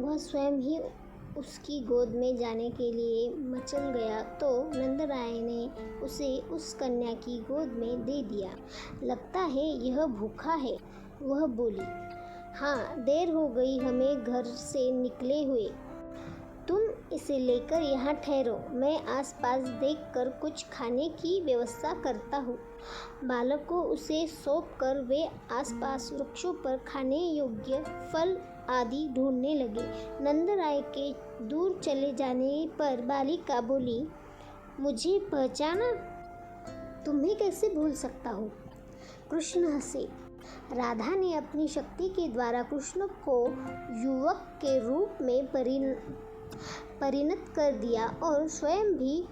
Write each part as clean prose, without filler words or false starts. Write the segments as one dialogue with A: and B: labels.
A: वह स्वयं ही उसकी गोद में जाने के लिए मचल गया तो नंदराय ने उसे उस कन्या की गोद में दे दिया। लगता है यह भूखा है, वह बोली। हाँ, देर हो गई हमें घर से निकले हुए। तुम इसे लेकर यहाँ ठहरो, मैं आसपास देखकर कुछ खाने की व्यवस्था करता हूँ। बालक को उसे सौंपकर वे आसपास वृक्षों पर खाने योग्य फल आदि ढूंढने लगे। नंदराय के दूर चले जाने पर बालिका बोली, मुझे पहचाना? तुम्हें कैसे भूल सकता हूँ? कृष्ण हंसे। राधा ने अपनी शक्ति के द्वारा कृष्ण को युवक के रूप में परिणत कर दिया और स्वयं भी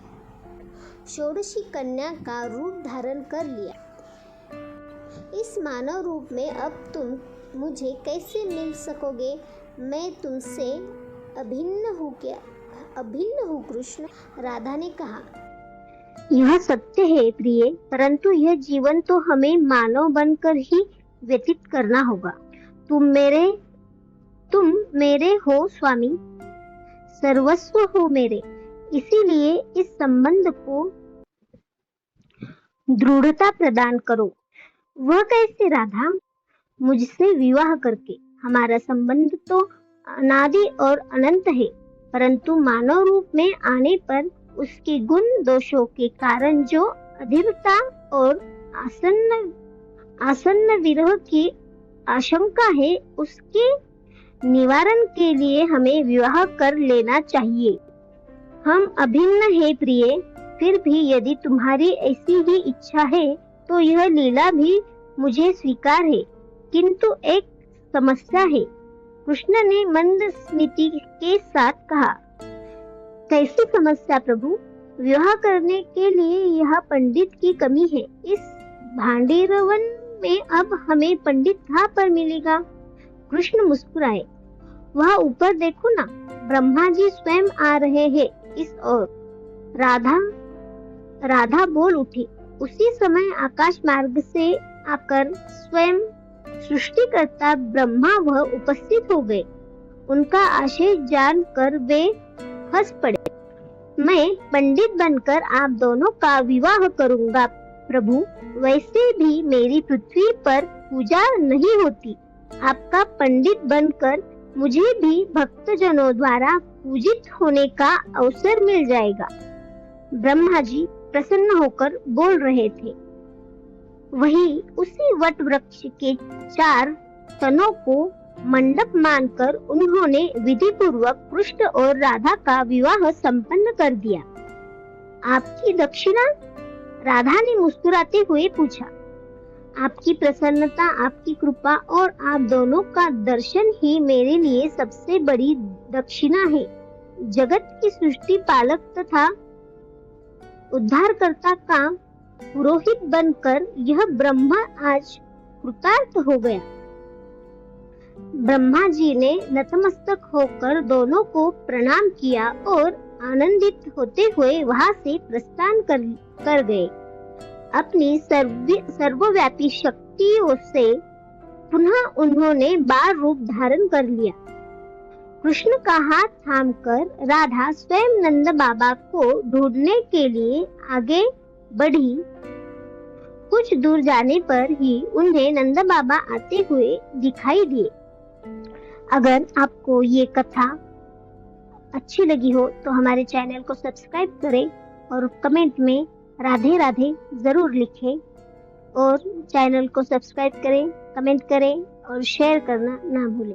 A: षोडशी कन्या का रूप धारण कर लिया। इस मानव रूप में अब तुम मुझे कैसे मिल सकोगे? मैं तुमसे अभिन्न हूँ कृष्ण, राधा ने कहा।
B: यह सत्य है प्रिय, परंतु यह जीवन तो हमें मानव बनकर ही व्यतीत करना होगा। तुम मेरे हो स्वामी, सर्वस्व हो मेरे, इसीलिए इस संबंध को दृढ़ता प्रदान करो। वह कैसे राधा? मुझसे विवाह करके। हमारा संबंध तो अनादि और अनंत है, परंतु मानव रूप में आने पर उसके गुण दोषों के कारण जो अधीरता और आसन्न विरह की आशंका है, उसके निवारण के लिए हमें विवाह कर लेना चाहिए। हम अभिन्न हैं प्रिय, फिर भी यदि तुम्हारी ऐसी ही इच्छा है तो यह लीला भी मुझे स्वीकार है, किंतु एक समस्या है। कृष्ण ने मंद स्मिति के साथ कहा। कैसी समस्या प्रभु? विवाह करने के लिए यह पंडित की कमी है। इस भांडीरवन में अब हमें पंडित कहाँ पर मिलेगा? कृष्ण मुस्कुराए। वह ऊपर देखो ना, ब्रह्मा जी स्वयं आ रहे हैं इस ओर। राधा बोल उठी। उसी समय आकाश मार्ग से आकर स्वयं सृष्टिकर्ता ब्रह्मा वह उपस्थित हो गए। उनका आशय जानकर वे हंस पड़े। मैं पंडित बनकर आप दोनों का विवाह करूंगा प्रभु। वैसे भी मेरी पृथ्वी पर पूजा नहीं होती। आपका पंडित बनकर मुझे भी भक्तजनों द्वारा पूजित होने का अवसर मिल जाएगा। ब्रह्मा जी प्रसन्न होकर बोल रहे थे। वहीं उसी वट वृक्ष के 4 तनों को मंडप मानकर उन्होंने विधि पूर्वक कृष्ण और राधा का विवाह संपन्न कर दिया। आपकी दक्षिणा? राधा ने मुस्कुराते हुए पूछा। आपकी प्रसन्नता, आपकी कृपा और आप दोनों का दर्शन ही मेरे लिए सबसे बड़ी दक्षिणा है। जगत की सृष्टि पालक तथा उद्धारकर्ता का पुरोहित बनकर यह ब्रह्मा आज कृतार्थ हो गया। ब्रह्मा जी ने नतमस्तक होकर दोनों को प्रणाम किया और आनंदित होते हुए वहां से प्रस्थान कर गए। अपनी सर्वव्यापी शक्तियों से पुनः उन्होंने बाल रूप धारण कर लिया। कृष्ण का हाथ थामकर राधा स्वयं नंद बाबा को ढूंढने के लिए आगे बढ़ी। कुछ दूर जाने पर ही उन्हें नंद बाबा आते हुए दिखाई दिए। अगर आपको ये कथा अच्छी लगी हो तो हमारे चैनल को सब्सक्राइब करें और कमेंट में राधे राधे जरूर लिखें और चैनल को सब्सक्राइब करें, कमेंट करें और शेयर करना ना भूलें।